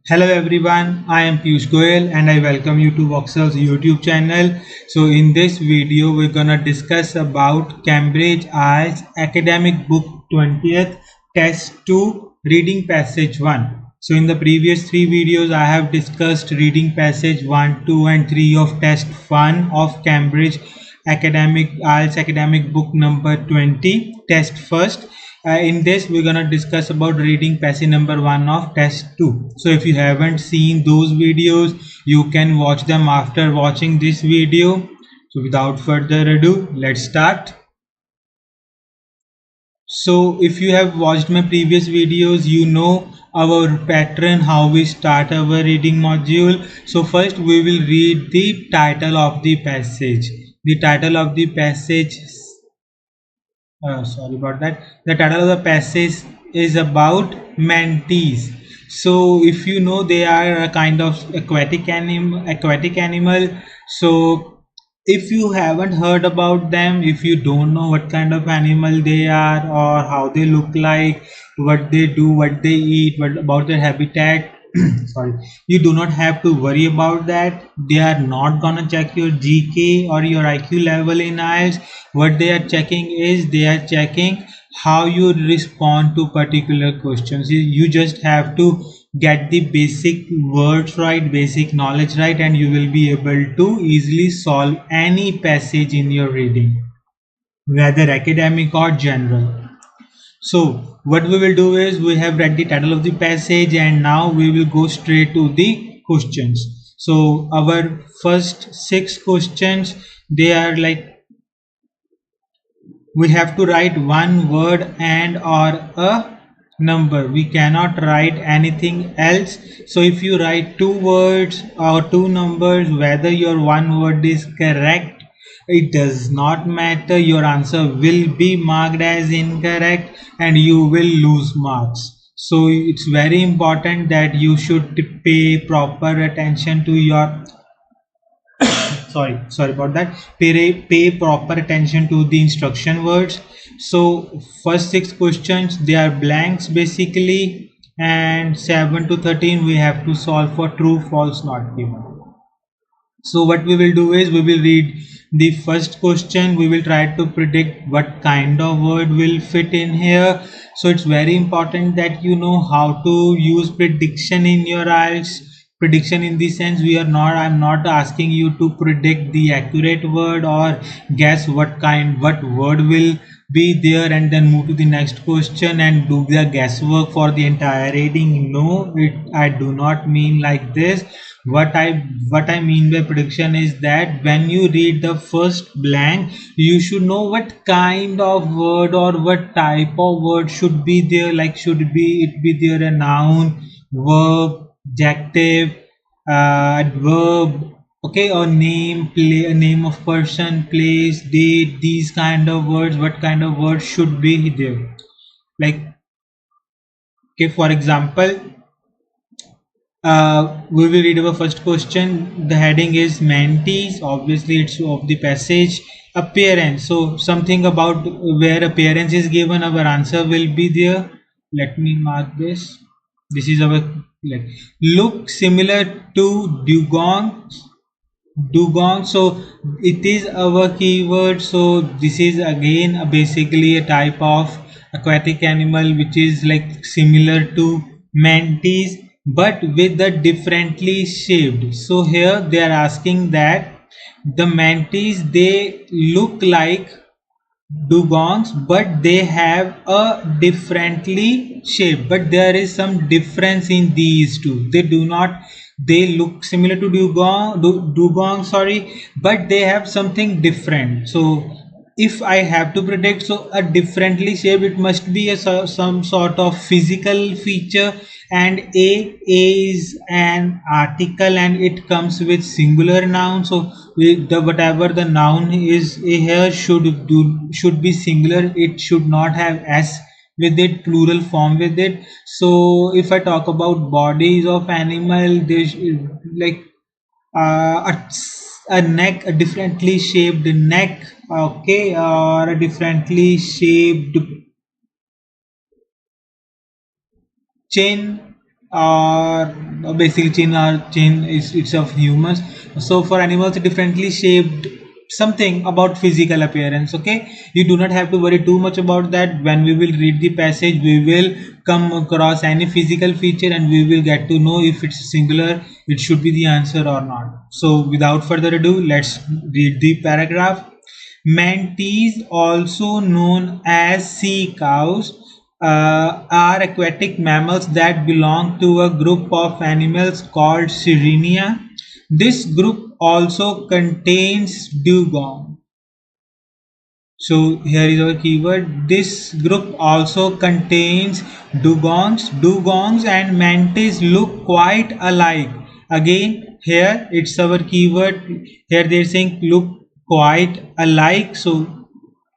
Hello everyone, I am Piyush Goyal and I welcome you to Voxcel's YouTube channel. So in this video we're gonna discuss about Cambridge IELTS Academic Book 20th Test 2 Reading Passage 1. So in the previous three videos I have discussed reading passage 1, 2 and 3 of Test 1 of Cambridge Academic IELTS Academic Book number 20 Test First. In this we're gonna discuss about reading passage number 1 of test 2. So if you haven't seen those videos you can watch them after watching this video. So without further ado, let's start. So if you have watched my previous videos, you know our pattern, how we start our reading module. So first we will read the title of the passage. The title of the passage, sorry about that. The title of the passage is about manatees. So if you know, they are a kind of aquatic animal. So if you haven't heard about them, if you don't know what kind of animal they are or how they look like, what they do, what they eat, what about their habitat, sorry, you do not have to worry about that. They are not gonna check your GK or your IQ level in IELTS. What they are checking is they are checking how you respond to particular questions. You just have to get the basic words right, basic knowledge right, and you will be able to easily solve any passage in your reading, whether academic or general. So what we will do is, we have read the title of the passage and now we will go straight to the questions. So our first six questions, they are like, we have to write one word and or a number. We cannot write anything else. So if you write two words or two numbers, whether your one word is correct, it does not matter. Your answer will be marked as incorrect and you will lose marks. So it's very important that you should pay proper attention to your, sorry about that, pay proper attention to the instruction words. So first six questions, they are blanks basically, and 7 to 13 we have to solve for true, false, not given. So what we will do is, we will read the first question. We will try to predict what kind of word will fit in here. So it's very important that you know how to use prediction in your IELTS. Prediction in the sense, I'm not asking you to predict the accurate word or guess what word will be there and then move to the next question and do the guesswork for the entire reading. No, I do not mean like this. What I mean by prediction is that when you read the first blank, you should know what kind of word or what type of word should be there. Like, should it be there a noun, verb, adjective, adverb, okay, or name, a name of person, place, date, these kind of words. What kind of words should be there? Like, okay, for example, we will read our first question. The heading is Manatees. Obviously, it's of the passage. Appearance. So something about where appearance is given, our answer will be there. Let me mark this. This is our, like, look similar to dugong. Dugong. So it is our keyword. So this is again basically a type of aquatic animal which is like similar to manatees but with the differently shaped. So here they are asking that the manatees, they look like dugongs but they have a differently shape, but there is some difference in these two. They do not, they look similar to dugong, sorry, but they have something different. So if I have to predict, so a differently shaped, it must be some sort of physical feature, and a is an article and it comes with singular noun. So the whatever the noun is here should be singular. It should not have s with it, plural form with it. So if I talk about bodies of animal, they like a neck, a differently shaped neck, okay, or a differently shaped chin, or basically chain is it's of humans. So for animals differently shaped, something about physical appearance. Okay, you do not have to worry too much about that. When we will read the passage, we will come across any physical feature and we will get to know if it's singular, it should be the answer or not. So without further ado, let's read the paragraph. Manatees, also known as sea cows, are aquatic mammals that belong to a group of animals called Sirenia. This group also contains dugong. So here is our keyword. This group also contains dugongs. Dugongs and mantis look quite alike. Again, here it's our keyword. Here they're saying look quite alike. So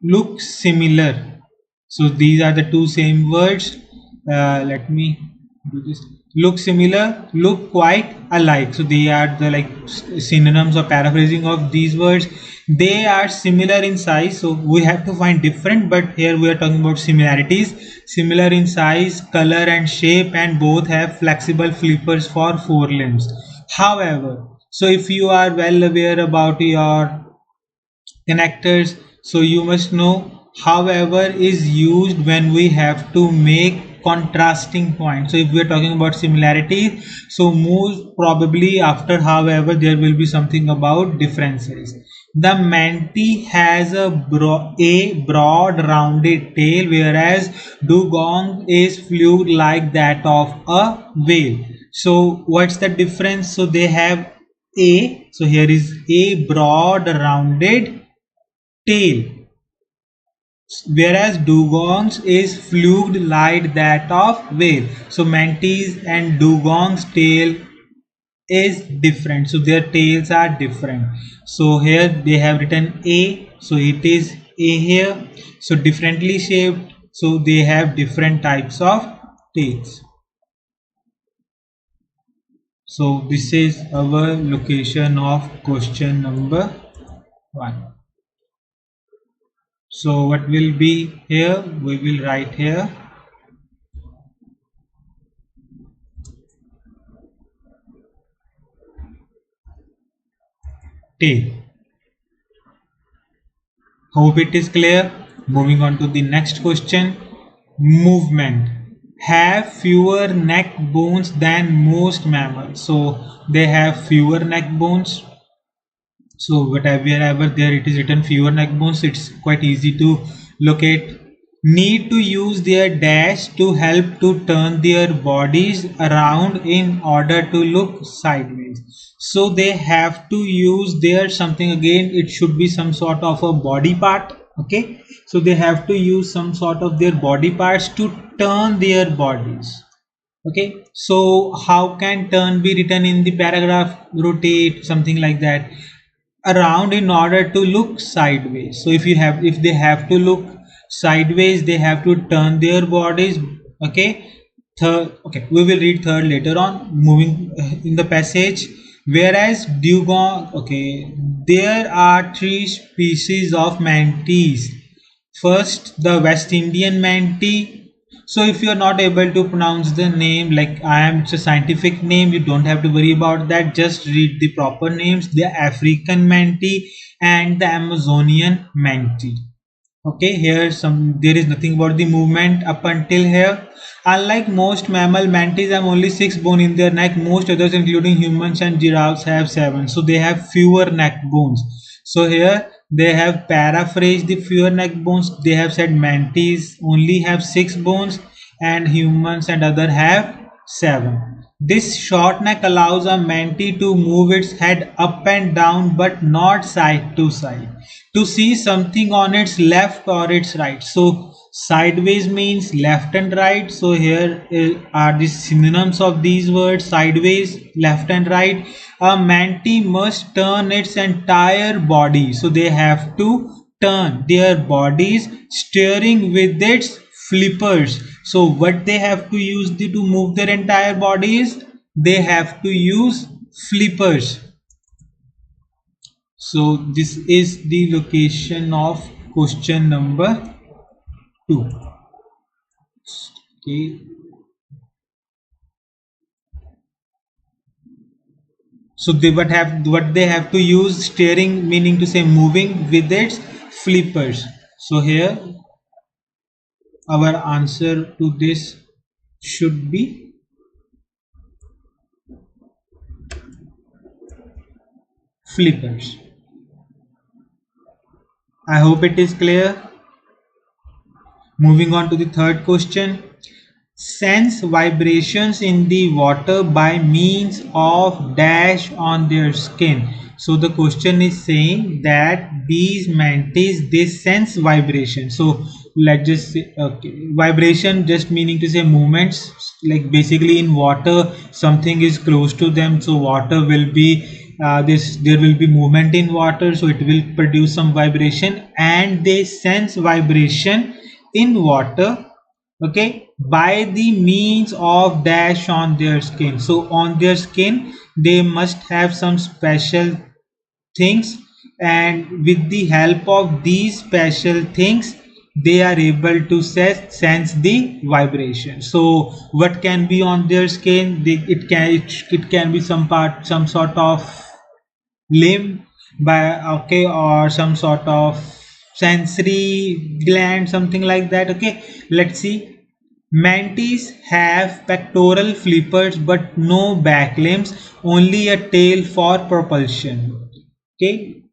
look similar. So these are the two same words. Let me do this. Look similar, look quite alike. So they are the like synonyms or paraphrasing of these words. They are similar in size. So we have to find different, but here we are talking about similarities. Similar in size, color and shape, and both have flexible flippers for forelimbs. However, so if you are well aware about your connectors, so you must know however is used when we have to make contrasting points. So if we are talking about similarity, so most probably after however there will be something about differences. The manatee has a broad rounded tail, whereas dugong is fluid like that of a whale. So what's the difference? So they have a, so here is a broad rounded tail, whereas dugongs is fluked like that of whale. So mantis and dugong's tail is different, so their tails are different. So here they have written a, so it is a here. So differently shaped, so they have different types of tails. So this is our location of question number 1. So what will be here? We will write here tail. Hope it is clear. Moving on to the next question. Movement. Have fewer neck bones than most mammals. So they have fewer neck bones. So wherever there it is written fewer neck bones, it's quite easy to locate. Need to use their dash to help to turn their bodies around in order to look sideways. So they have to use their something, again it should be some sort of a body part. Okay, so they have to use some sort of their body parts to turn their bodies. Okay, so how can turn be written in the paragraph? Rotate, something like that, around in order to look sideways. So if they have to look sideways, they have to turn their bodies. Okay, third, okay, we will read third later on. Moving in the passage. Whereas dugong, okay, there are three species of manatees. First, the West Indian manatee. So if you are not able to pronounce the name, like I am, it's a scientific name, you don't have to worry about that. Just read the proper names. The African manatee and the Amazonian manatee. Okay, here some there is nothing about the movement up until here. Unlike most mammal, manatees have only 6 bones in their neck. Most others, including humans and giraffes, have 7. So they have fewer neck bones. So here they have paraphrased the fewer neck bones. They have said manatees only have 6 bones and humans and other have 7. This short neck allows a manatee to move its head up and down but not side to side to see something on its left or its right. So sideways means left and right. So here are the synonyms of these words: sideways, left and right. A manatee must turn its entire body. So they have to turn their bodies, steering with its flippers. So what they have to use to move their entire bodies? They have to use flippers. So this is the location of question number 2. Okay. So they what they have to use steering, meaning to say moving with its flippers. So here our answer to this should be flippers. I hope it is clear. Moving on to the third question. Sense vibrations in the water by means of dash on their skin. So the question is saying that these mantis, they sense vibration. So let's just say, okay, vibration just meaning to say movements, like basically in water something is close to them, so water will be this there will be movement in water, so it will produce some vibration, and they sense vibration in water, okay, by the means of dash on their skin. So on their skin they must have some special things, and with the help of these special things they are able to sense the vibration. So what can be on their skin? It can be some part, some sort of limb, by okay, or some sort of sensory gland, something like that. Okay, let's see. Mantis have pectoral flippers but no back limbs, only a tail for propulsion. Okay,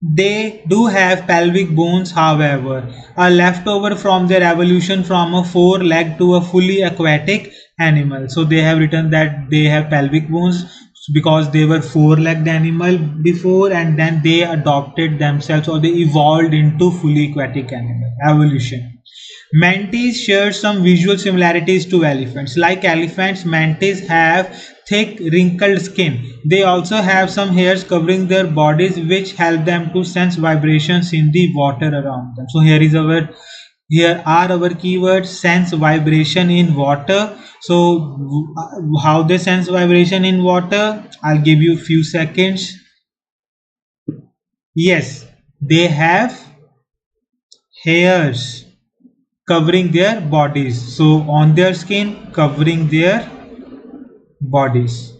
they do have pelvic bones, however, a leftover from their evolution from a four-legged to a fully aquatic animal. So they have written that they have pelvic bones because they were four-legged animal before, and then they adopted themselves, or they evolved into fully aquatic animal evolution. Mantis share some visual similarities to elephants. Like elephants, mantis have thick wrinkled skin. They also have some hairs covering their bodies which help them to sense vibrations in the water around them. So here are our keywords: sense vibration in water. So how they sense vibration in water? I'll give you a few seconds. Yes, they have hairs covering their bodies, so on their skin covering their bodies.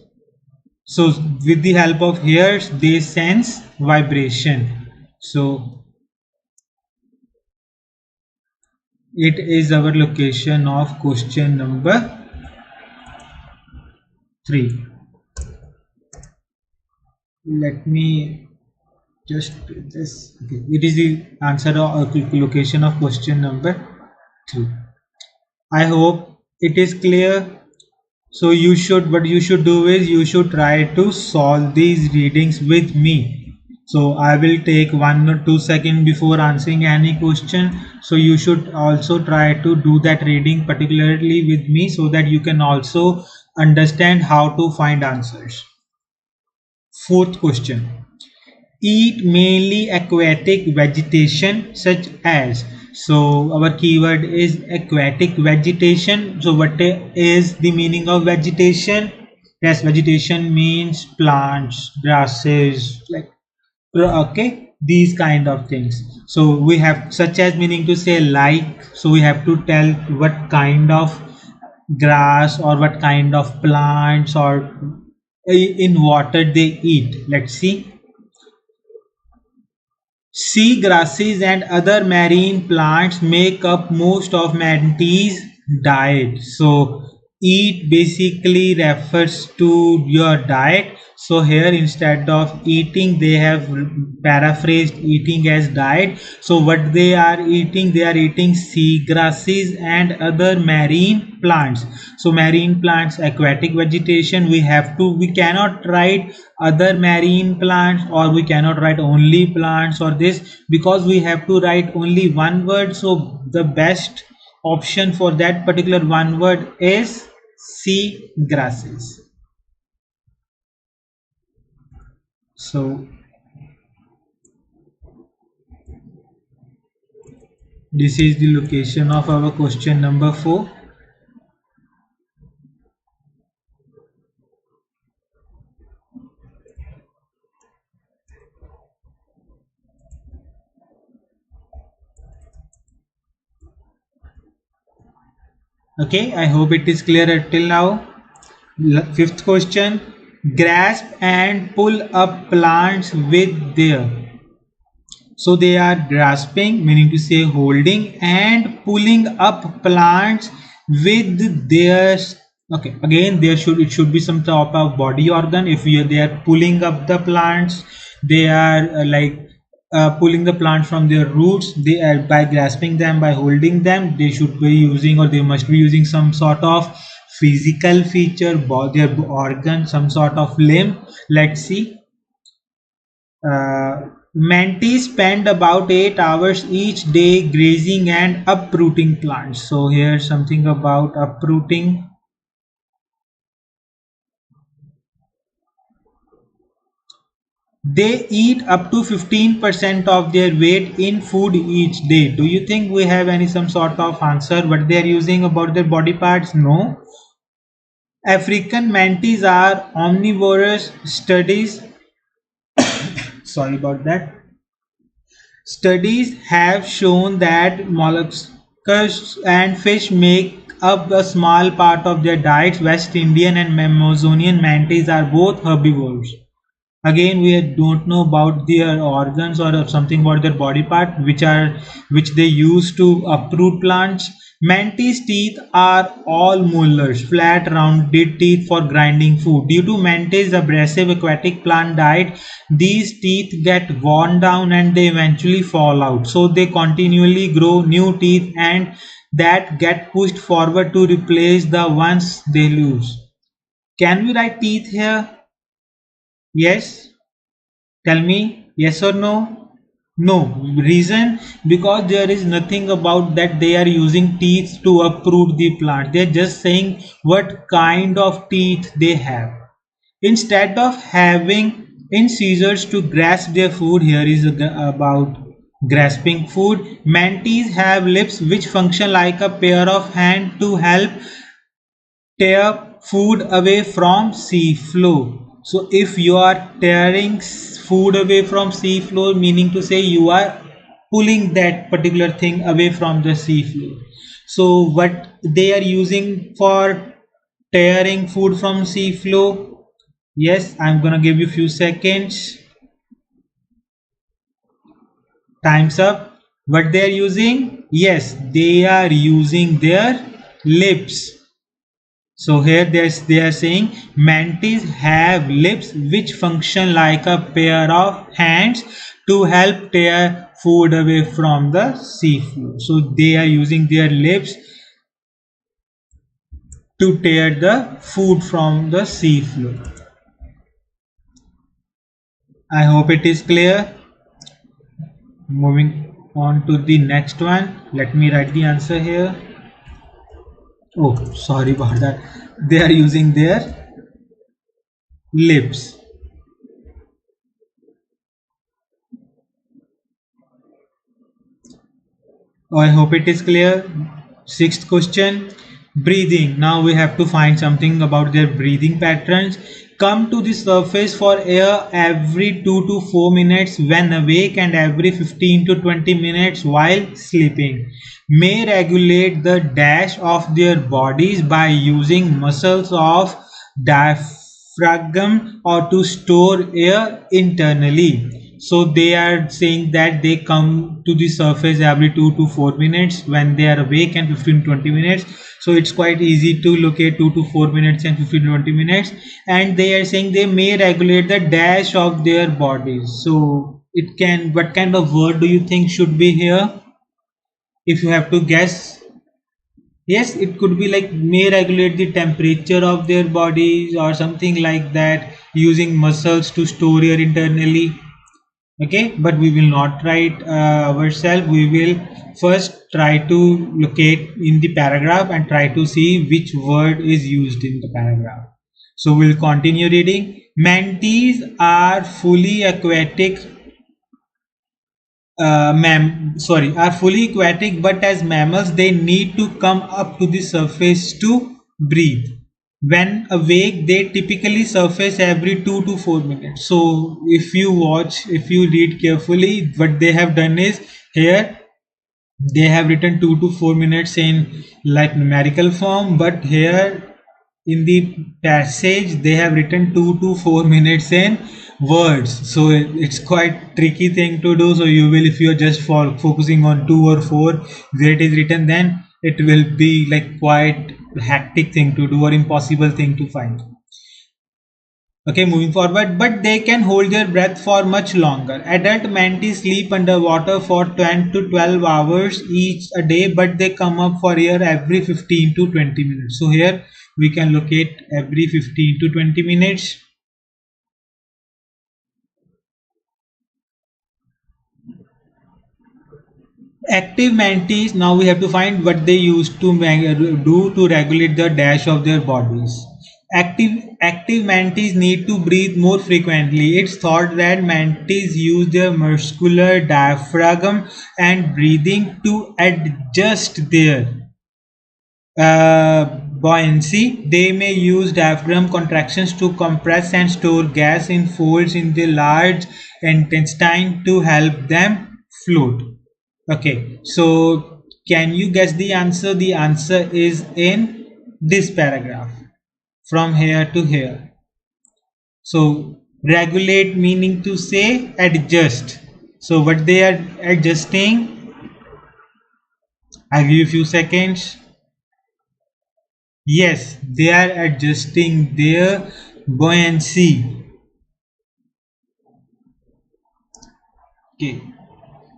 So with the help of hairs they sense vibration. So it is our location of question number 3. Let me just do this. Okay, it is the answer of location of question number 3. I hope it is clear. So what you should do is you should try to solve these readings with me. So I will take 1 or 2 seconds before answering any question. So you should also try to do that reading particularly with me, so that you can also understand how to find answers. Fourth question. Eat mainly aquatic vegetation such as. So our keyword is aquatic vegetation. So what is the meaning of vegetation? Yes, vegetation means plants, grasses, like, okay, these kind of things. So we have such as meaning to say like, so we have to tell what kind of grass or what kind of plants or in water they eat. Let's see. Sea grasses and other marine plants make up most of manatees' diet. So eat basically refers to your diet. So here instead of eating they have paraphrased eating as diet. So what they are eating sea grasses and other marine plants. So marine plants, aquatic vegetation, we cannot write other marine plants, or we cannot write only plants or this, because we have to write only one word. So the best option for that particular one word is sea grasses. So this is the location of our question number 4. Okay, I hope it is clear till now. Fifth question. grasp and pull up plants with their. So they are grasping, meaning to say holding, and pulling up plants with their. Okay, again there should it should be some type of body organ. If they are pulling up the plants, they are pulling the plant from their roots. They are by grasping them, by holding them. They should be using, or they must be using some sort of physical feature, their organ, some sort of limb. Let's see. Manatees spend about 8 hours each day grazing and uprooting plants. So here's something about uprooting. They eat up to 15% of their weight in food each day. Do you think we have any some sort of answer what they are using about their body parts? No. African manatees are omnivorous. Sorry about that. Studies have shown that mollusks and fish make up a small part of their diets. West Indian and Amazonian manatees are both herbivores. Again, we don't know about their organs or something about their body part, which they use to uproot plants. Manatees' teeth are all molars, flat, rounded teeth for grinding food. Due to manatees' abrasive aquatic plant diet, these teeth get worn down and they eventually fall out. So they continually grow new teeth and that get pushed forward to replace the ones they lose. Can we write teeth here? Yes. Tell me, yes or no? No. Reason? Because there is nothing about that they are using teeth to uproot the plant. They are just saying what kind of teeth they have. Instead of having incisors to grasp their food, here is about grasping food. Manatees have lips which function like a pair of hands to help tear food away from sea floor. So if you are tearing food away from sea floor, meaning to say you are pulling that particular thing away from the sea floor. So what they are using for tearing food from sea floor? Yes, I'm gonna give you few seconds. Time's up. What they are using? Yes, they are using their lips. So here they are saying manatees have lips which function like a pair of hands to help tear food away from the seafloor. So they are using their lips to tear the food from the seafloor. I hope it is clear. Moving on to the next one. Let me write the answer here. Oh, sorry about that. They are using their lips. Oh, I hope it is clear. Sixth question, breathing. Now we have to find something about their breathing patterns. Come to the surface for air every 2 to 4 minutes when awake and every 15 to 20 minutes while sleeping. May regulate the dash of their bodies by using muscles of diaphragm or to store air internally. So they are saying that they come to the surface every 2 to 4 minutes when they are awake and 15 to 20 minutes. So it's quite easy to locate 2 to 4 minutes and 15 to 20 minutes. And they are saying they may regulate the dash of their bodies. So it can, what kind of word do you think should be here? If you have to guess. Yes, it could be like may regulate the temperature of their bodies or something like that, using muscles to store air internally. Okay, but we will not write ourselves. We will first try to locate in the paragraph and try to see which word is used in the paragraph. So we'll continue reading. Manatees are fully aquatic, are fully aquatic, but as mammals they need to come up to the surface to breathe. When awake, they typically surface every 2 to 4 minutes. So if you read carefully, what they have done is here they have written 2 to 4 minutes in like numerical form, but here in the passage they have written 2 to 4 minutes in words, so it's quite tricky thing to do. So you will, if you are just focusing on 2 or 4 where it is written, then it will be like quite hectic thing to do or impossible thing to find. Okay, moving forward, but they can hold their breath for much longer. Adult mantis sleep underwater for 10 to 12 hours each a day, but they come up for air every 15 to 20 minutes. So here we can locate every 15 to 20 minutes. Active mantis, now we have to find what they used to do to regulate the dash of their bodies. Active mantis need to breathe more frequently. It's thought that mantis use their muscular diaphragm and breathing to adjust their buoyancy. They may use diaphragm contractions to compress and store gas in folds in the large intestine to help them float. Okay, so can you guess the answer? The answer is in this paragraph from here to here. So regulate meaning to say adjust. So what they are adjusting, I'll give you a few seconds. Yes, they are adjusting their buoyancy. Okay,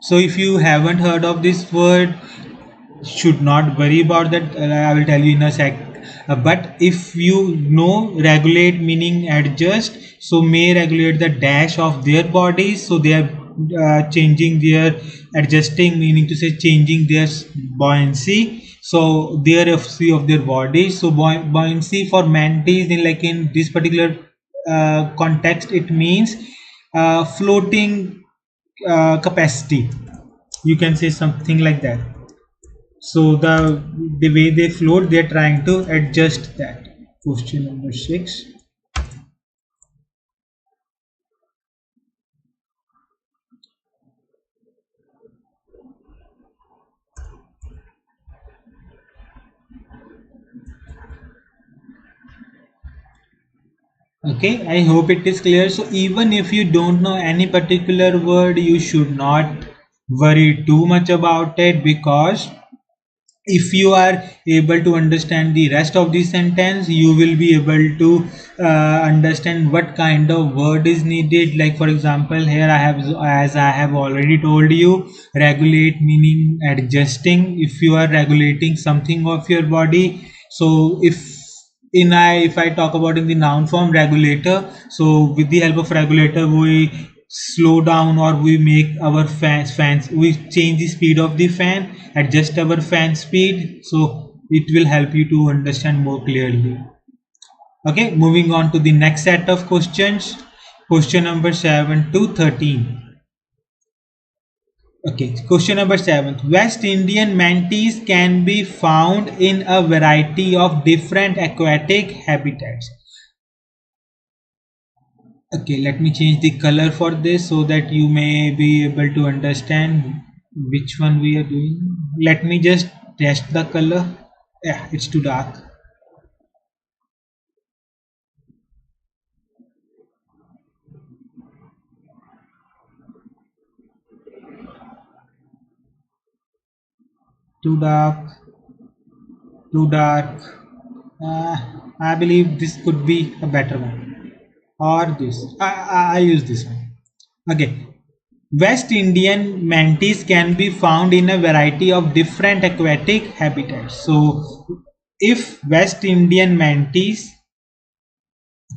so if you haven't heard of this word, should not worry about that. I will tell you in a sec. But if you know regulate meaning adjust, so may regulate the dash of their bodies. So they are changing their adjusting meaning to say changing their buoyancy. So their FC of their bodies. So buoyancy for mantis in like in this particular context, it means floating capacity. You can say something like that. So the way they float, they are trying to adjust that. Question number 6. Okay, I hope it is clear. So even if you don't know any particular word, you should not worry too much about it, because if you are able to understand the rest of the sentence, you will be able to understand what kind of word is needed. Like for example, here I have, as I have already told you, regulate meaning adjusting. If you are regulating something of your body, so if I talk about in the noun form regulator, so with the help of regulator we slow down or we make our fans, we change the speed of the fan, adjust our fan speed, so it will help you to understand more clearly. Okay, moving on to the next set of questions. Question number 7 to 13. Okay, question number 7. West Indian manatees can be found in a variety of different aquatic habitats. Okay, let me change the color for this so that you may be able to understand which one we are doing. Let me just test the color. Yeah, it's too dark. Too dark. Too dark. I believe this could be a better one. Or this. I use this one. Okay. West Indian manatees can be found in a variety of different aquatic habitats. So, if West Indian manatees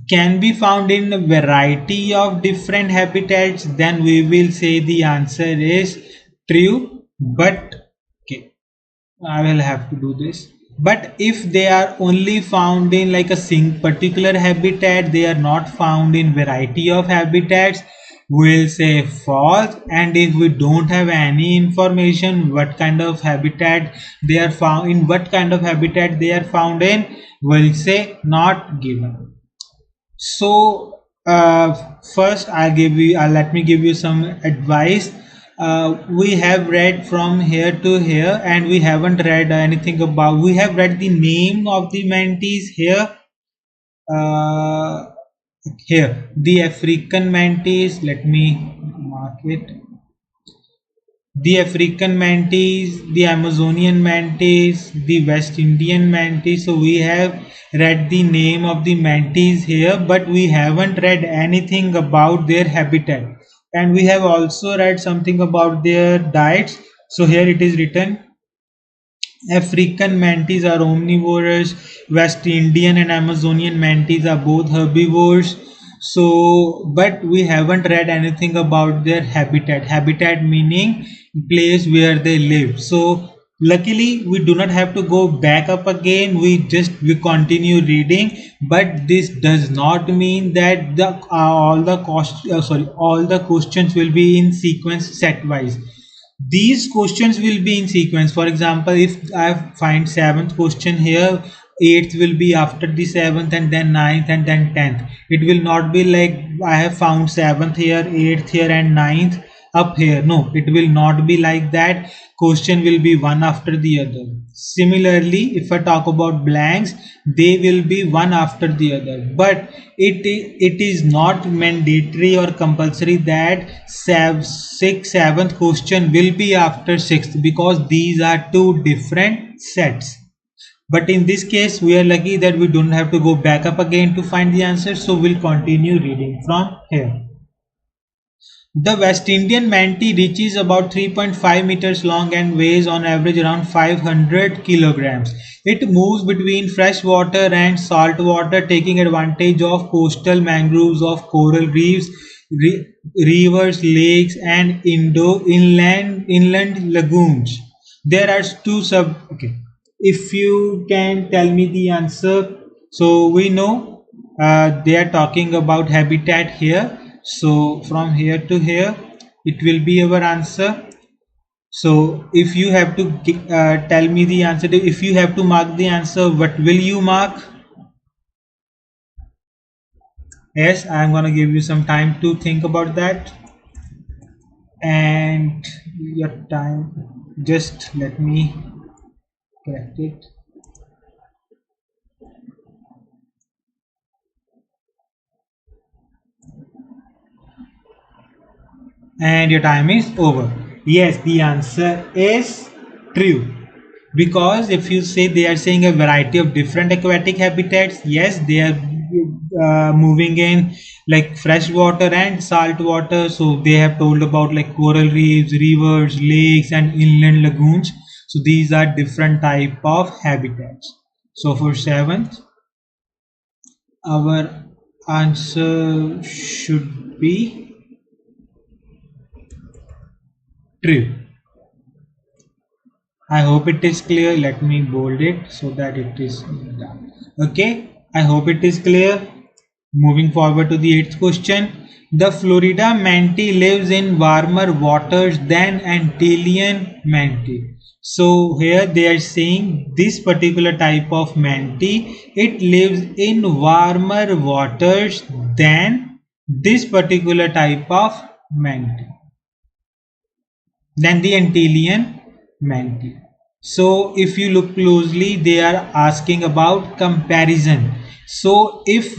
can be found in a variety of different habitats, then we will say the answer is true. But okay, I will have to do this. But if they are only found in like a particular habitat, they are not found in variety of habitats, we'll say false. And if we don't have any information what kind of habitat they are found in, what kind of habitat they are found in, we'll say not given. So first let me give you some advice. We have read from here to here and we haven't read anything about, we have read the name of the manatees here, uh, here the African mantis, let me mark it, the African mantis, the Amazonian mantis, the West Indian mantis. So we have read the name of the mantis here, but we haven't read anything about their habitat, and we have also read something about their diets. So here it is written, African mantis are omnivorous. West Indian and Amazonian mantis are both herbivores. So, but we haven't read anything about their habitat. Habitat meaning place where they live. So, luckily, we do not have to go back up again. We continue reading. But this does not mean that the all the questions will be in sequence set wise. These questions will be in sequence. For example, if I find seventh question here, eighth will be after the seventh, and then ninth, and then 10th. It will not be like I have found seventh here, eighth here, and ninth up here. No, it will not be like that. Question will be one after the other. Similarly, if I talk about blanks, they will be one after the other, but it is not mandatory or compulsory that seventh question will be after sixth, because these are two different sets. But in this case, we are lucky that we don't have to go back up again to find the answer, so we'll continue reading from here. The West Indian manatee reaches about 3.5 meters long and weighs on average around 500 kilograms. It moves between fresh water and salt water, taking advantage of coastal mangroves of coral reefs, rivers, lakes, and inland lagoons. There are two sub. Okay, if you can tell me the answer. So we know they are talking about habitat here. So from here to here, it will be our answer. So if you have to tell me the answer, if you have to mark the answer, what will you mark? Yes, I'm gonna give you some time to think about that. And your time, just let me correct it. And your time is over. Yes, the answer is true. Because if you say they are saying a variety of different aquatic habitats, yes, they are moving in like fresh water and salt water. So they have told about like coral reefs, rivers, lakes, and inland lagoons. So these are different type of habitats. So for seventh, our answer should be true. I hope it is clear. Let me bold it so that it is done. Okay, I hope it is clear. Moving forward to the eighth question. The Florida manatee lives in warmer waters than Antillean manatee. So here they are saying this particular type of manatee, it lives in warmer waters than this particular type of manatee, than the Antillean manatee. So if you look closely, they are asking about comparison. So if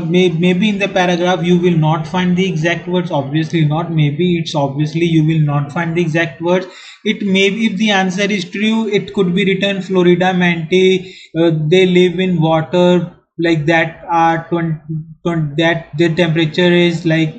maybe in the paragraph you will not find the exact words, obviously not, maybe it's obviously you will not find the exact words. It may be, if the answer is true, it could be written Florida manatee, they live in water like that are 20, that their temperature is like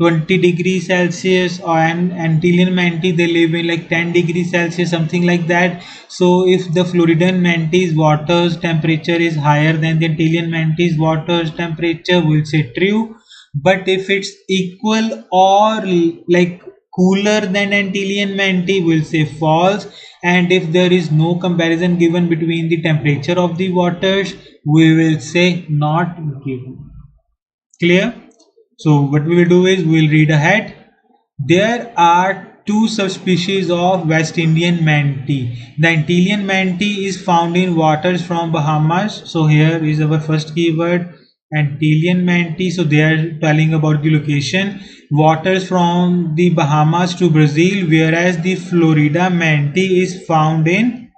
20 degrees Celsius, or an Antillean manatee they live in like 10 degrees Celsius, something like that. So if the Floridan manatee's water's temperature is higher than the Antillean manatee's water's temperature, we'll say true. But if it's equal or like cooler than Antillean manatee, we'll say false. And if there is no comparison given between the temperature of the waters, we will say not given. Clear? So what we will do is we will read ahead. There are two subspecies of West Indian manatee. The Antillean manatee is found in waters from Bahamas. So here is our first keyword, Antillean manatee. So they are telling about the location. Waters from the Bahamas to Brazil, whereas the Florida manatee is found in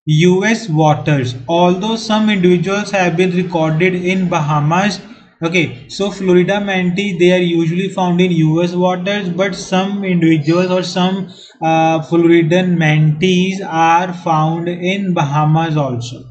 US waters. Although some individuals have been recorded in Bahamas, okay, so Florida manatee they are usually found in US waters, but some individuals or some Floridan manatees are found in Bahamas also.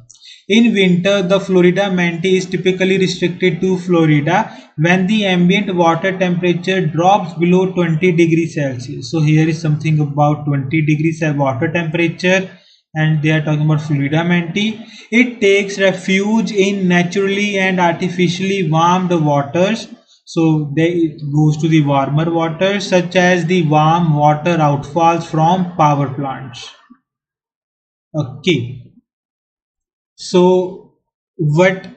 In winter, the Florida manatee is typically restricted to Florida when the ambient water temperature drops below 20 degrees Celsius. So here is something about 20 degrees water temperature, and they are talking about Florida manatee. It takes refuge in naturally and artificially warmed waters. So it goes to the warmer waters such as the warm water outfalls from power plants. Okay, so what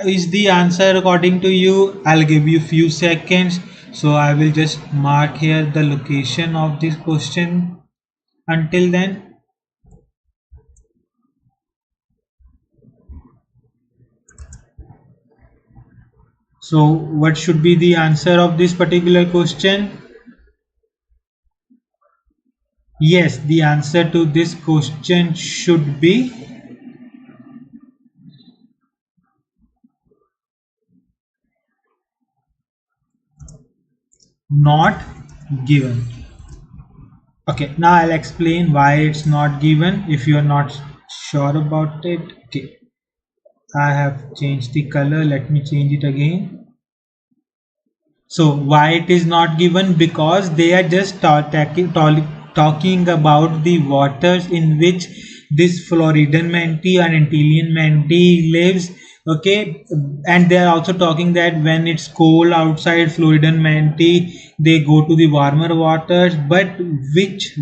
is the answer according to you? I'll give you few seconds. So I will just mark here the location of this question. Until then, so what should be the answer of this particular question? Yes, the answer to this question should be not given. Okay, now I'll explain why it's not given if you are not sure about it. Okay, I have changed the color. Let me change it again. So why it is not given? Because they are just talking about the waters in which this Floridan manatee and Antillean manatee lives. Okay, and they are also talking that when it's cold outside, Floridan manatee they go to the warmer waters. But which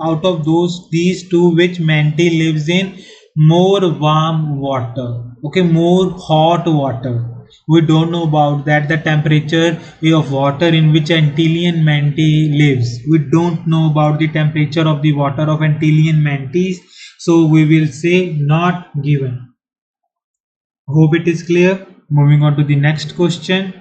out of these two, which manatee lives in more warm water? Okay, more hot water. We don't know about that, the temperature of water in which Antillean manatee lives. We don't know about the temperature of the water of Antillean manatees, so we will say not given. Hope it is clear. Moving on to the next question.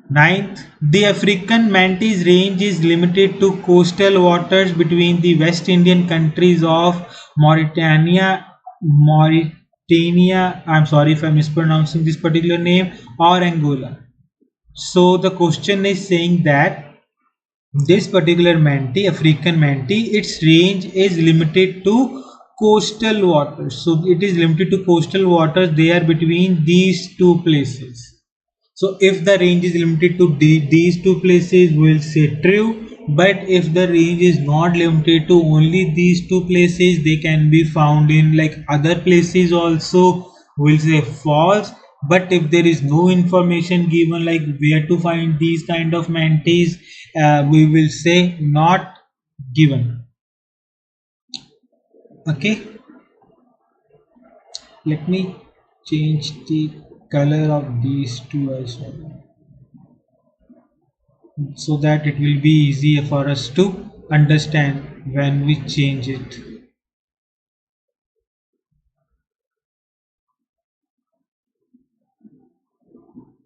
Ninth, the African manatee's range is limited to coastal waters between the West Indian countries of Mauritania, I'm sorry if I'm mispronouncing this particular name, or Angola. So the question is saying that this particular manatee, African manatee, its range is limited to coastal waters. So it is limited to coastal waters. They are between these two places. So if the range is limited to these two places, we'll say true. But if the range is not limited to only these two places, they can be found in like other places also, we'll say false. But if there is no information given like where to find these kind of manatees, we will say not given. Okay, let me change the color of these two as well, so that it will be easier for us to understand when we change it.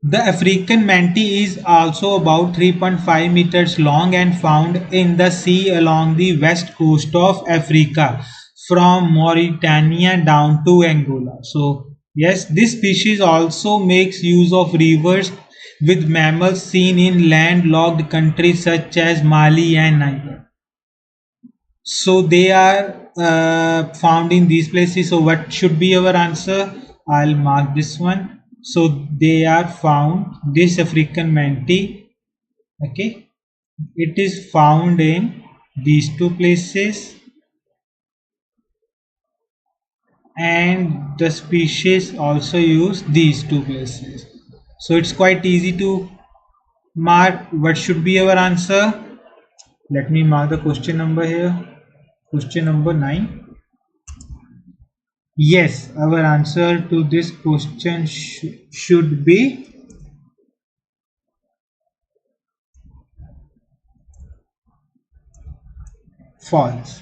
The African manatee is also about 3.5 meters long and found in the sea along the west coast of Africa from Mauritania down to Angola. So yes, this species also makes use of rivers with mammals seen in landlocked countries such as Mali and Niger. So they are found in these places. So what should be our answer? I'll mark this one. So they are found, this African manatee. Okay, it is found in these two places, and the species also use these two places. So it's quite easy to mark what should be our answer. Let me mark the question number here. Question number 9. Yes, our answer to this question should be false.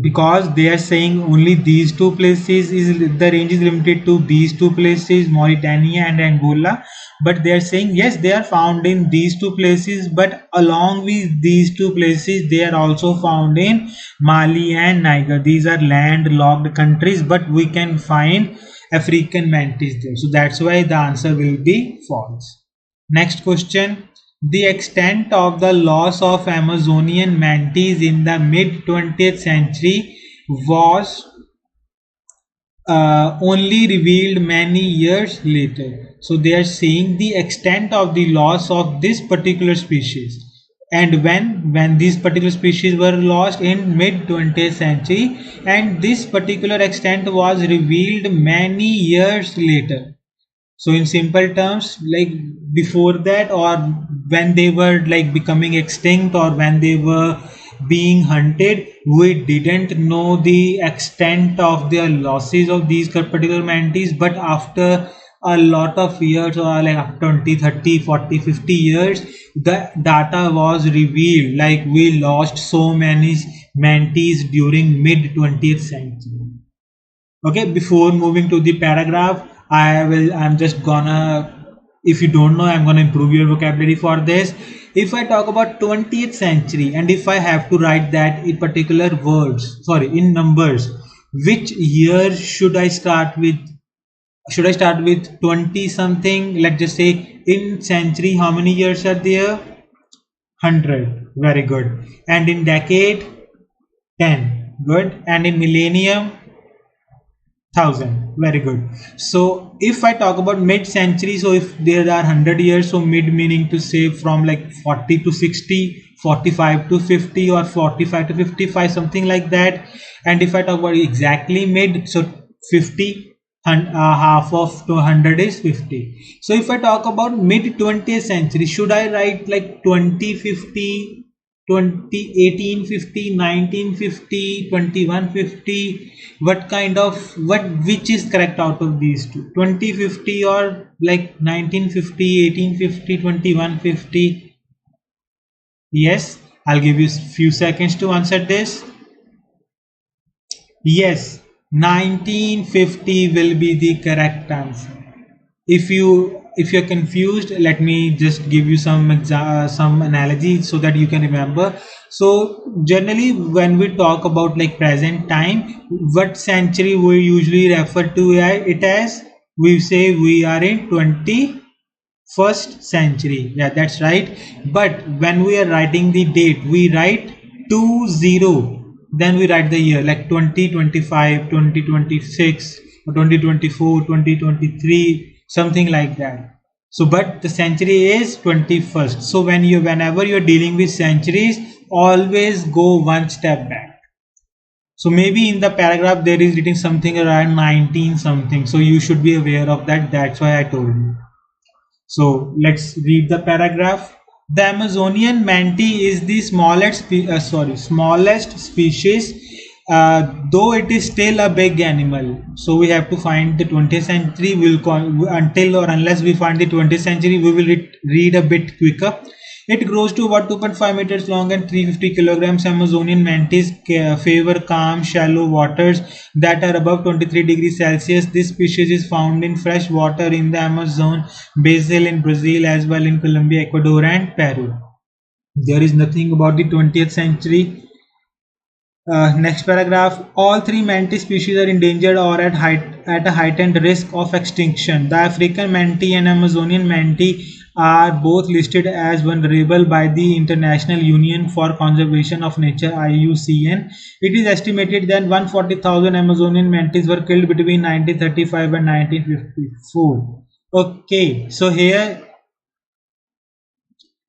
because they are saying only these two places is the range is limited to these two places, Mauritania and Angola. But they are saying yes, they are found in these two places, but along with these two places they are also found in Mali and Niger. These are landlocked countries, but we can find African mantis there, so that's why the answer will be false. Next question. The extent of the loss of Amazonian manatees in the mid 20th century was only revealed many years later. So they are saying the extent of the loss of this particular species, and when these particular species were lost in mid 20th century, and this particular extent was revealed many years later. So in simple terms, like before that, or when they were like becoming extinct, or when they were being hunted, we didn't know the extent of their losses of these particular manatees. But after a lot of years, or like after 20, 30, 40, 50 years, the data was revealed like we lost so many manatees during mid 20th century. Okay, before moving to the paragraph, I'm just gonna, if you don't know, I'm gonna improve your vocabulary for this. If I talk about 20th century, and if I have to write that in particular words, sorry, in numbers, which year should I start with? Should I start with 20 something? Let's just say, in century how many years are there? 100. Very good. And in decade? 10. Good. And in millennium? 1000. Very good. So if I talk about mid century, so if there are 100 years, so mid meaning to say from like 40 to 60, 45 to 50, or 45 to 55, something like that. And if I talk about exactly mid, so 50, half of 200 is 50. So if I talk about mid 20th century, should I write like 2050, 201850, 1950, 2150? What kind of, which is correct out of these two, 2050 or like 1950, 1850, 2150? Yes, I'll give you few seconds to answer this. Yes, 1950 will be the correct answer. If you're confused, let me just give you some analogy so that you can remember. So generally when we talk about like present time, what century we usually refer to it as? We say we are in 21st century. Yeah, that's right. But when we are writing the date, we write 20, then we write the year like 2025, 2026, or 2024, 2023, something like that. So but the century is 21st. So whenever you're dealing with centuries, always go one step back. So maybe in the paragraph there is written something around 19 something, so you should be aware of that. That's why I told you. So let's read the paragraph. The Amazonian manatee is the smallest species, though it is still a big animal. So we have to find the 20th century. We'll call, until or unless we find the 20th century, we will read a bit quicker. It grows to about 2.5 meters long and 350 kilograms. Amazonian manatees favor calm, shallow waters that are above 23 degrees Celsius. This species is found in fresh water in the Amazon basin in Brazil, as well in Colombia, Ecuador, and Peru. There is nothing about the 20th century. Next paragraph. All three manatee species are endangered or at a heightened risk of extinction. The African manatee and Amazonian manatee are both listed as vulnerable by the International Union for Conservation of Nature (IUCN). It is estimated that 140,000 Amazonian manatees were killed between 1935 and 1954. Okay, so here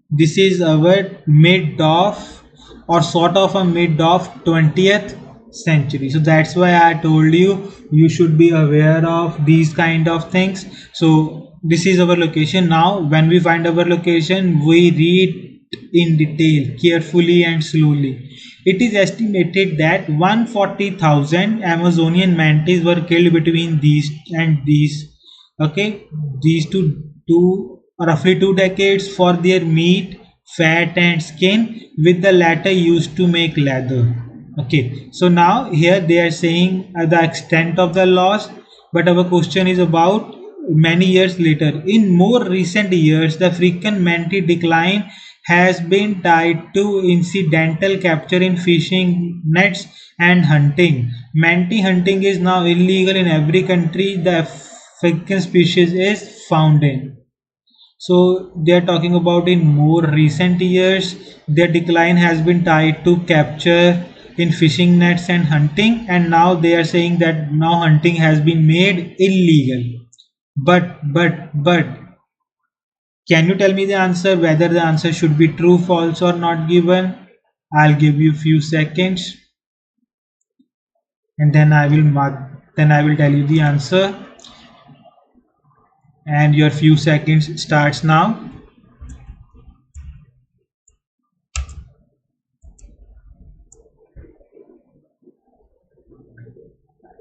this is our mid of, or sort of a mid of 20th century. So that's why I told you should be aware of these kind of things. So this is our location. Now when we find our location, we read in detail, carefully and slowly. It is estimated that 140,000 Amazonian manatees were killed between these and these. Okay, these two roughly 2 decades for their meat, fat and skin, with the latter used to make leather. Okay, so now here they are saying the extent of the loss, but our question is about many years later. In more recent years, the African manatee decline has been tied to incidental capture in fishing nets and hunting. Manatee hunting is now illegal in every country the African species is found in. So they are talking about in more recent years, their decline has been tied to capture in fishing nets and hunting, and now they are saying that now hunting has been made illegal. But can you tell me the answer whether the answer should be true, false, or not given? I'll give you few seconds, and then I will mark. Then I will tell you the answer, and your few seconds starts now.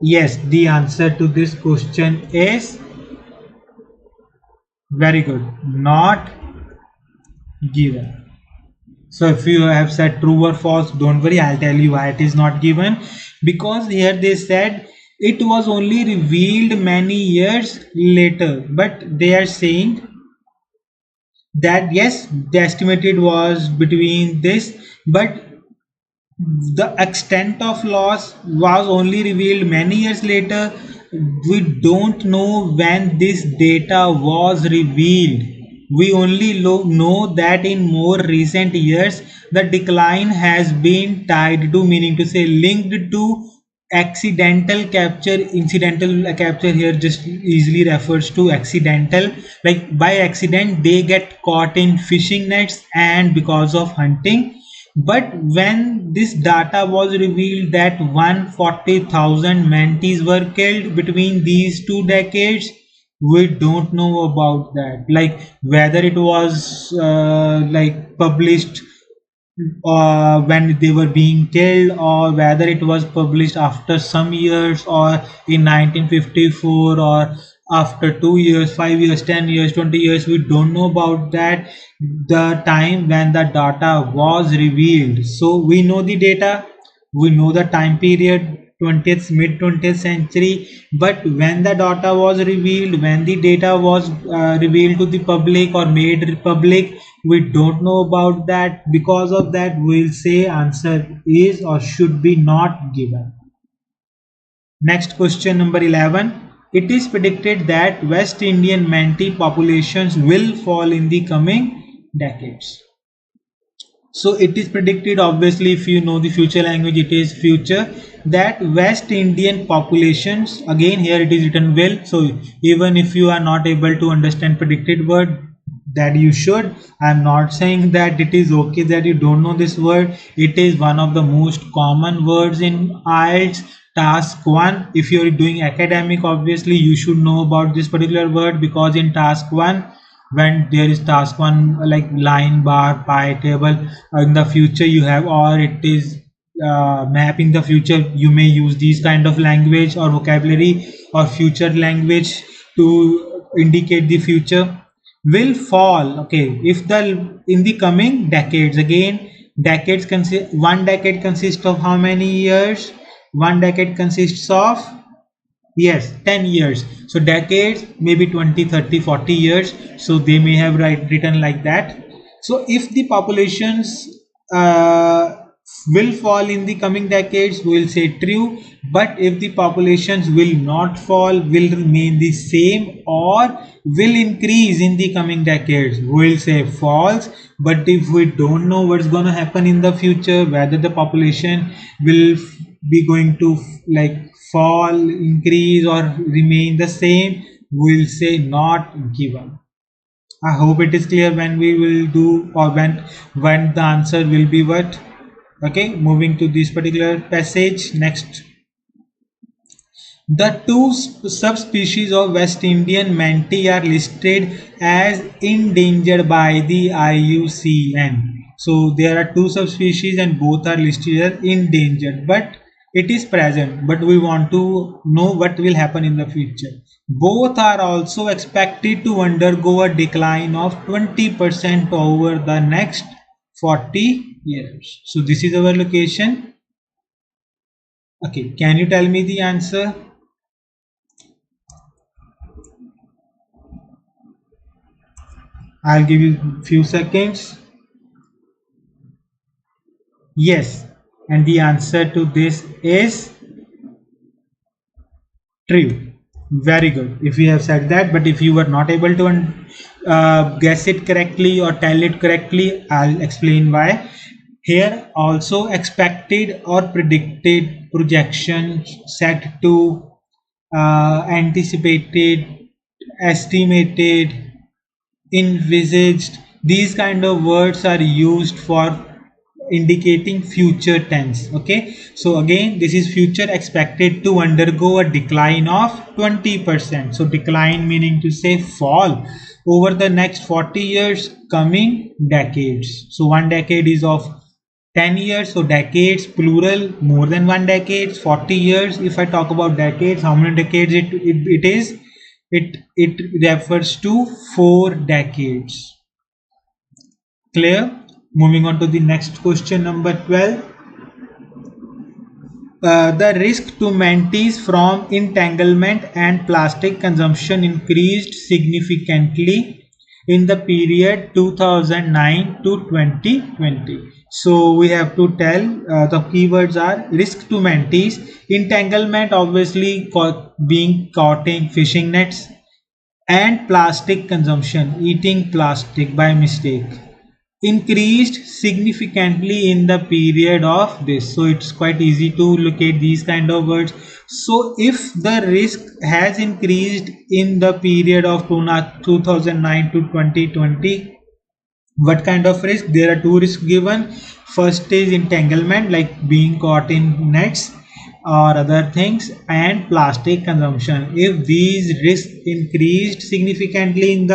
Yes, the answer to this question is very good. Not given. So if you have said true or false, don't worry, I'll tell you why it is not given. Because here they said it was only revealed many years later. But they are saying that yes, the estimated was between this, but the extent of loss was only revealed many years later. We don't know when this data was revealed. We only know that in more recent years, the decline has been tied to, meaning to say, linked to accidental capture. Incidental capture here just easily refers to accidental, like by accident they get caught in fishing nets and because of hunting. But when this data was revealed that 140,000 manatees were killed between these 2 decades, we don't know about that. Like whether it was like published when they were being killed, or whether it was published after some years, or in 1954, or after 2 years, 5 years, 10 years, 20 years. We don't know about that, the time when the data was revealed. So we know the data, we know the time period, 20th, mid 20th century, but when the data was revealed, when the data was revealed to the public or made public, we don't know about that. Because of that, we'll say answer is or should be not given. Next question, number 11. It is predicted that West Indian manatee populations will fall in the coming decades. So it is predicted, obviously if you know the future language, it is future, that West Indian populations, again here it is written will. So even if you are not able to understand predicted word, that you should. I'm not saying that it is okay that you don't know this word. It is one of the most common words in IELTS task 1. If you're doing academic, obviously you should know about this particular word, because in task 1, when there is task 1 like line, bar, pie, table, in the future you have, or it is mapping the future, you may use these kind of language or vocabulary or future language to indicate the future. Will fall, okay, if the in the coming decades. Again, decades consist, 1 decade consists of how many years? 1 decade consists of, yes, 10 years. So decades maybe 20, 30, 40 years. So they may have written like that. So if the populations uh, will fall in the coming decades, we will say true. But if the populations will not fall, will remain the same, or will increase in the coming decades, we will say false. But if we don't know what's going to happen in the future, whether the population will be going to like fall, increase, or remain the same, we'll say not given. I hope it is clear when we will do, or when the answer will be what. Okay, moving to this particular passage. Next, the two subspecies of West Indian manatee are listed as endangered by the IUCN. So there are two subspecies and both are listed as endangered, but it is present. But we want to know what will happen in the future. Both are also expected to undergo a decline of 20% over the next 40 years. So this is our location. Okay, can you tell me the answer? I'll give you few seconds. Yes, and the answer to this is true. Very good. If you have said that, but if you were not able to guess it correctly or tell it correctly, I'll explain why. Here, also expected or predicted projection set to anticipated, estimated, envisaged, these kind of words are used for indicating future tense. Okay, so again this is future expected to undergo a decline of 20%. So decline meaning to say fall over the next 40 years, coming decades. So one decade is of 10 years, so decades plural, more than one decades. 40 years, if I talk about decades, how many decades it is? It refers to 4 decades. Clear? Moving on to the next question, number 12. The risk to mentees from entanglement and plastic consumption increased significantly in the period 2009 to 2020. So we have to tell the keywords are risk to mentees, entanglement, obviously being caught in fishing nets, and plastic consumption, eating plastic by mistake, increased significantly in the period of this. So it's quite easy to locate these kind of words. So if the risk has increased in the period of 2009 to 2020, what kind of risk? There are two risks given. First is entanglement, like being caught in nets or other things, and plastic consumption. If these risks increased significantly in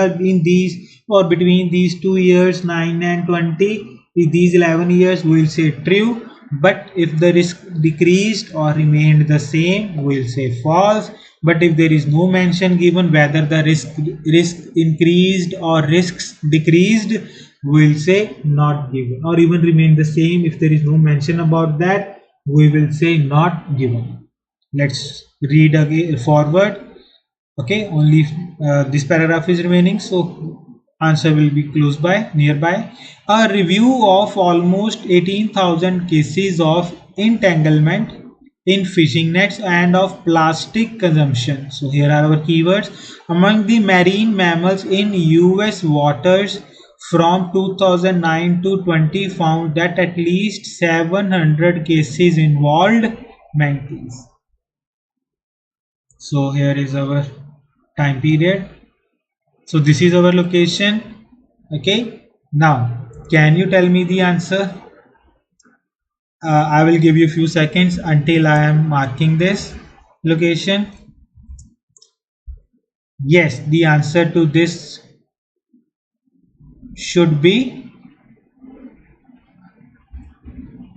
these or between these 2 years, 9 and 20, in these 11 years, we will say true. But if the risk decreased or remained the same, we will say false. But if there is no mention given whether the risk increased or risks decreased, we will say not given, or even remain the same. If there is no mention about that, we will say not given. Let's read again forward. Okay, only this paragraph is remaining, so answer will be close by, nearby. A review of almost 18,000 cases of entanglement in fishing nets and of plastic consumption. So here are our keywords. Among the marine mammals in US waters from 2009 to 20 found that at least 700 cases involved manatees. So here is our time period. So this is our location. Okay, now can you tell me the answer? I will give you a few seconds until I am marking this location. Yes, the answer to this should be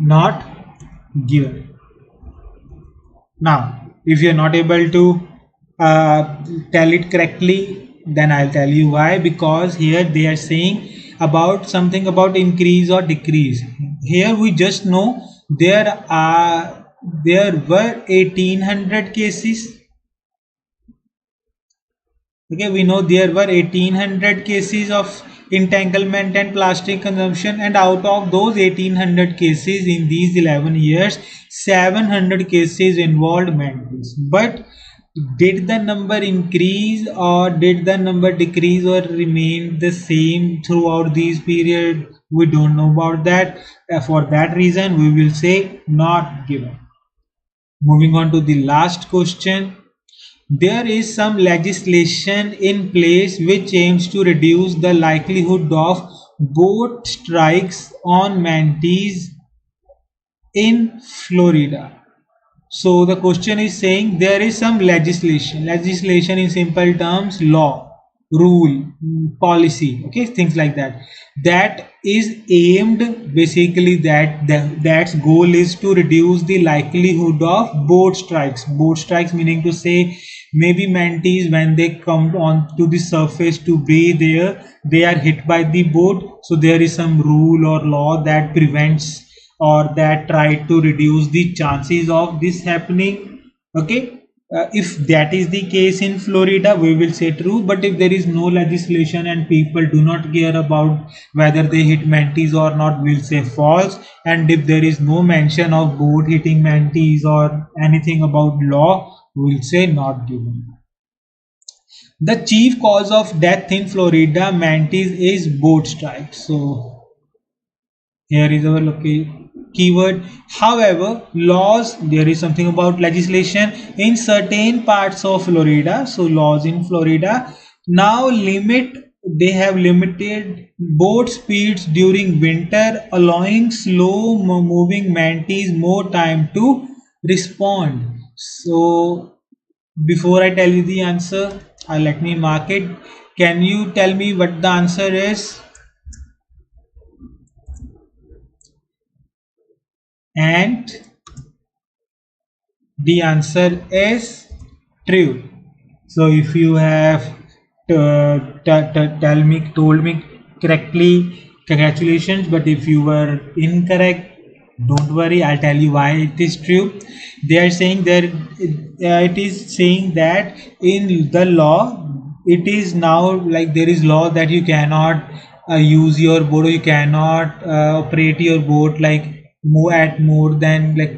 not given. Now, if you are not able to tell it correctly, then I'll tell you why. Because here they are saying about something about increase or decrease. Here we just know there were 1800 cases. Okay, we know there were 1800 cases of entanglement and plastic consumption, and out of those 1800 cases in these 11 years, 700 cases involved manatees. But did the number increase or did the number decrease or remain the same throughout these period? We don't know about that. For that reason, we will say not given. Moving on to the last question. There is some legislation in place which aims to reduce the likelihood of boat strikes on manatees in Florida. So the question is saying there is some legislation. Legislation in simple terms, law, rule, policy, okay, things like that. That is aimed basically that's goal is to reduce the likelihood of boat strikes. Boat strikes meaning to say maybe manatees when they come on to the surface to bathe there, they are hit by the boat. So there is some rule or law that prevents or that try to reduce the chances of this happening. Okay, if that is the case in Florida, we will say true. But if there is no legislation and people do not care about whether they hit mantis or not, we'll say false. And if there is no mention of boat hitting mantis or anything about law, we'll say not given. The chief cause of death in Florida mantis is boat strike. So here is our keyword. However, laws, there is something about legislation in certain parts of Florida. So laws in Florida now they have limited boat speeds during winter, allowing slow moving mantis more time to respond. So before I tell you the answer, let me mark it. Can you tell me what the answer is? And the answer is true. So if you have told me correctly, congratulations. But if you were incorrect, don't worry. I'll tell you why it is true. They are saying that it is saying that in the law, it is now like there is law that you cannot use your boat, or you cannot operate your boat like more than like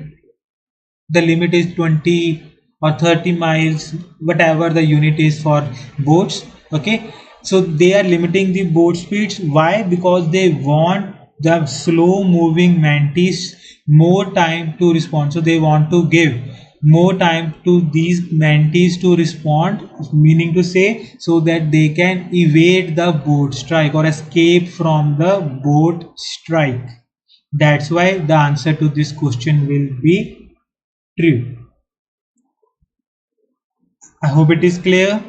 the limit is 20 or 30 miles, whatever the unit is for boats. Okay, so they are limiting the boat speeds. Why? Because they want the slow moving mantis more time to respond. So they want to give more time to these mantis to respond, meaning to say, so that they can evade the boat strike or escape from the boat strike. That's why the answer to this question will be true. I hope it is clear.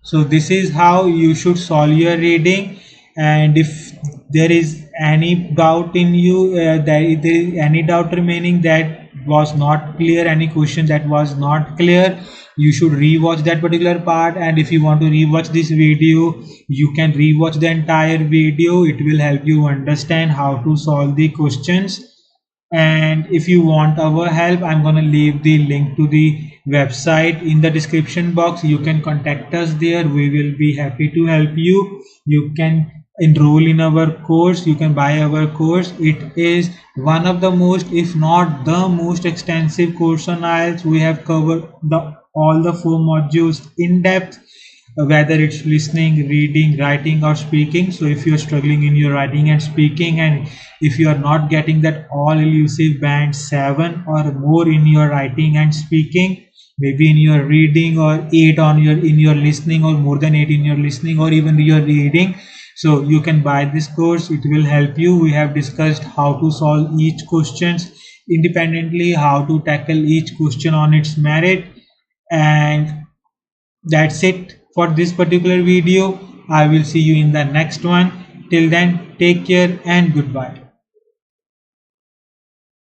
So this is how you should solve your reading. And if there is any doubt in you, that if there is any doubt remaining that was not clear, any question that was not clear, you should rewatch that particular part. And if you want to rewatch this video, you can rewatch the entire video. It will help you understand how to solve the questions. And if you want our help, I'm going to leave the link to the website in the description box. You can contact us there. We will be happy to help you. You can enroll in our course. You can buy our course. It is one of the most, if not the most extensive course on IELTS. We have covered all the 4 modules in depth, whether it's listening, reading, writing, or speaking. So if you're struggling in your writing and speaking, and if you are not getting that all elusive band 7 or more in your writing and speaking, maybe in your reading, or 8 on your in your listening, or more than 8 in your listening, or even your reading, so you can buy this course. It will help you. We have discussed how to solve each questions independently, how to tackle each question on its merit. And that's it for this particular video. I will see you in the next one. Till then, take care and goodbye.